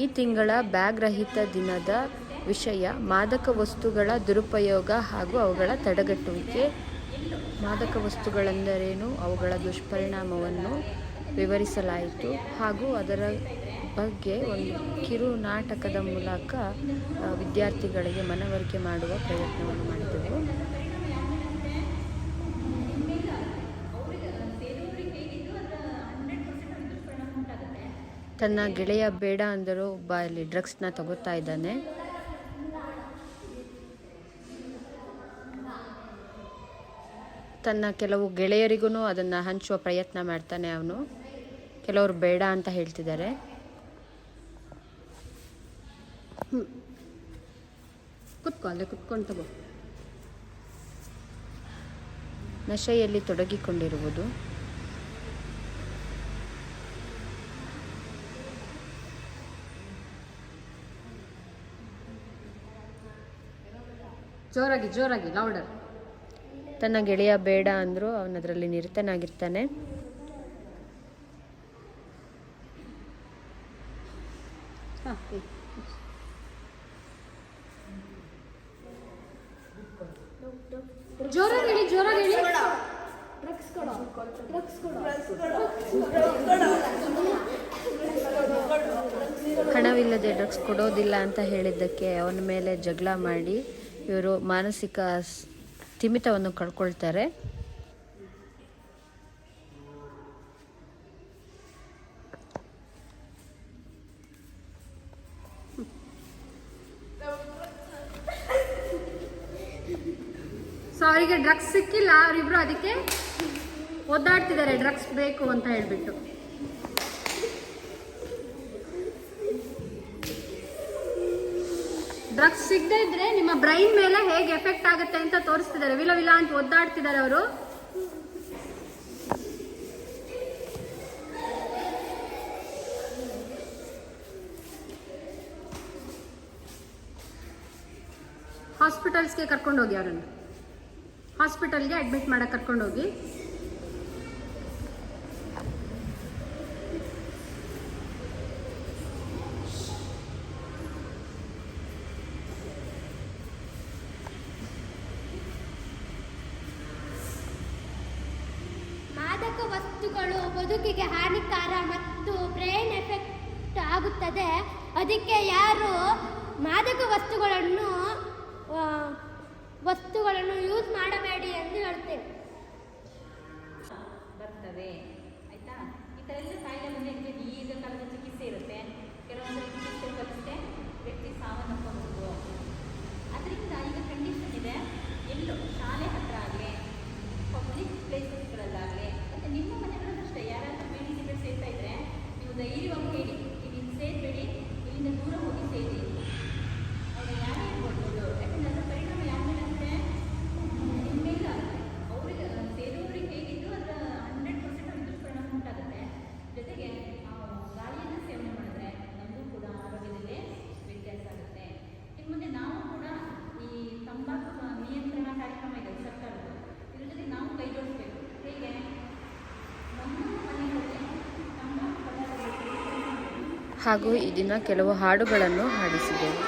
ಈ ತಿಂಗಳ ಬ್ಯಾಗ್ ರಹಿತ ದಿನದ ವಿಷಯ ಮಾದಕ ವಸ್ತುಗಳ ದುರುಪಯೋಗ ಹಾಗೂ ಅವುಗಳ ತಡೆಗಟ್ಟುವಿಕೆ. ಮಾದಕ ವಸ್ತುಗಳೆಂದರೇನು, ಅವುಗಳ ದುಷ್ಪರಿಣಾಮವನ್ನು ವಿವರಿಸಲಾಯಿತು ಹಾಗೂ ಅದರ ಬಗ್ಗೆ ಒಂದು ಕಿರು ನಾಟಕದ ಮೂಲಕ ವಿದ್ಯಾರ್ಥಿಗಳಿಗೆ ಮನವರಿಕೆ ಮಾಡುವ ಪ್ರಯತ್ನವನ್ನು ಮಾಡಿದೆವು. ತನ್ನ ಗೆಳೆಯ ಬೇಡ ಅಂದರೂ ಒಬ್ಬ ಇಲ್ಲಿ ಡ್ರಗ್ಸ್ನ ತಗೋತಾ ಇದ್ದಾನೆ. ತನ್ನ ಕೆಲವು ಗೆಳೆಯರಿಗೂ ಅದನ್ನು ಹಂಚುವ ಪ್ರಯತ್ನ ಮಾಡ್ತಾನೆ ಅವನು. ಕೆಲವರು ಬೇಡ ಅಂತ ಹೇಳ್ತಿದ್ದಾರೆ. ಕುತ್ಕೊಂಡು ತಗೋ. ನಶೆಯಲ್ಲಿ ತೊಡಗಿಕೊಂಡಿರುವುದು. ಜೋರಾಗಿ ಲೌಡರ್. ತನ್ನ ಗೆಳೆಯ ಬೇಡ ಅಂದರೂ ಅವನದರಲ್ಲಿ ನಿರತನಾಗಿರ್ತಾನೆ. ಜೋರಾಗಿ ಹಣವಿಲ್ಲದೆ ಡ್ರಗ್ಸ್ ಕೊಡೋದಿಲ್ಲ ಅಂತ ಹೇಳಿದ್ದಕ್ಕೆ ಅವನ ಮೇಲೆ ಜಗಳ ಮಾಡಿ ಇವರು ಮಾನಸಿಕ ಸ್ಥಿಮಿತವನ್ನು ಕಳ್ಕೊಳ್ತಾರೆ. ಸೊ ಅವರಿಗೆ ಡ್ರಗ್ಸ್ ಸಿಕ್ಕಿಲ್ಲ, ಅವರಿಬ್ರು ಅದಕ್ಕೆ ಒದ್ದಾಡ್ತಿದ್ದಾರೆ ಡ್ರಗ್ಸ್ ಬೇಕು ಅಂತ ಹೇಳ್ಬಿಟ್ಟು. ಡ್ರಗ್ಸ್ ಸಿಗದೆ ಇದ್ರೆ ನಿಮ್ಮ ಬ್ರೈನ್ ಮೇಲೆ ಹೇಗೆ ಎಫೆಕ್ಟ್ ಆಗುತ್ತೆ ಅಂತ ತೋರಿಸ್ತಿದ್ದಾರೆ. ವಿಲ ವಿಲ ಅಂತ ಒದ್ದಾಡ್ತಿದ್ದಾರೆ ಅವರು. ಹಾಸ್ಪಿಟಲ್ಸ್ಗೆ ಕರ್ಕೊಂಡೋಗಿ, ಅವರನ್ನು ಹಾಸ್ಪಿಟಲ್ಗೆ ಅಡ್ಮಿಟ್ ಮಾಡಕ್ಕೆ ಕರ್ಕೊಂಡೋಗಿ. ಮಾದಕ ವಸ್ತುಗಳು ಬದುಕಿಗೆ ಹಾನಿಕಾರ ಮತ್ತು ಬ್ರೈನ್ ಎಫೆಕ್ಟ್ ಆಗುತ್ತದೆ. ಅದಕ್ಕೆ ಯಾರು ಮಾದಕ ವಸ್ತುಗಳನ್ನು ಯೂಸ್ ಮಾಡಬೇಡಿ ಎಂದು ಹೇಳ್ತೇವೆ. ಬರ್ತವೆ ಆಯ್ತಾ. ಈ ಥರ ಎಲ್ಲ ಕಾಯಿಲೆ ಮುಂದೆ ಈಗ ಕಾಲದ ಚಿಕಿತ್ಸೆ ಇರುತ್ತೆ. ಕೆಲವೊಂದು ಚಿಕಿತ್ಸೆ ಕಲಿಸದೆ ವ್ಯಕ್ತಿ ಸಾವನ್ನಪ್ಪಬಹುದು. ಅದರಿಂದ ಈಗ ಕಂಡೀಷನ್ ಇದೆ, ಎಲ್ಲೋ ಶಾಲೆ ಹತ್ರ ಆಗಲಿ ಪಬ್ಲಿಕ್ ಪ್ಲೇಸಸ್ಗಳಲ್ಲಾಗಲಿ ಮತ್ತು ನಿಮ್ಮ ಮನೆಗಳಲ್ಲೂ ಅಷ್ಟೇ ಯಾರಾದರೂ ಬೀಡಿ ಸಿಗರೇಟ್ ಸೇರ್ತಾ ಇದ್ದರೆ ನೀವು ಧೈರ್ಯವಾಗಿ ಹೇಳಿ, ನೀವು ಇಲ್ಲಿ ಸೇರಬೇಡಿ, ಇಲ್ಲಿಂದ ದೂರ ಹೋಗಿ ಸೇರಿ. ಅವ್ರು ಯಾರೇ ಇರ್ಬೋದು, ಯಾಕಂದರೆ ಅದರ ಪರಿಣಾಮ ಯಾವ ಮೇಲೆ ಅಂದರೆ ನಿಮ್ಮ ಮೇಲೆ ಆಗುತ್ತೆ. ಅವರಿಗೆ ಸೇರೋರಿಗೆ ಹೇಗಿದ್ದು ಅದರ 100% ದುಷ್ಪರಿಣಾಮ ಉಂಟಾಗುತ್ತೆ. ಜೊತೆಗೆ ಗಾಳಿಯನ್ನು ಸೇವನೆ ಮಾಡಿದ್ರೆ ನಮಗೂ ಕೂಡ ಆರೋಗ್ಯದಲ್ಲಿ ವ್ಯತ್ಯಾಸ ಆಗುತ್ತೆ. ಇನ್ನು ಮುಂದೆ ನಾವು ಕೂಡ ಈ ತಂಬಾಕು ನಿಯಂತ್ರಣ ಕಾರ್ಯಕ್ರಮ ಇದೆ ಸರ್ಕಾರದ್ದು, ಇದ್ರ ಜೊತೆ ನಾವು ಕೈ ಜೋಡಿಸ್ಬೇಕು. ಹೇಗೆ ನಮ್ಮ ಮನೆಗಳಲ್ಲಿ ತಂಬಾಕು ಪದಾರ್ಥಗಳು ಹಾಗೂ ಈ ದಿನ ಕೆಲವು ಹಾಡುಗಳನ್ನು ಹಾಡಿಸಿದೆವು.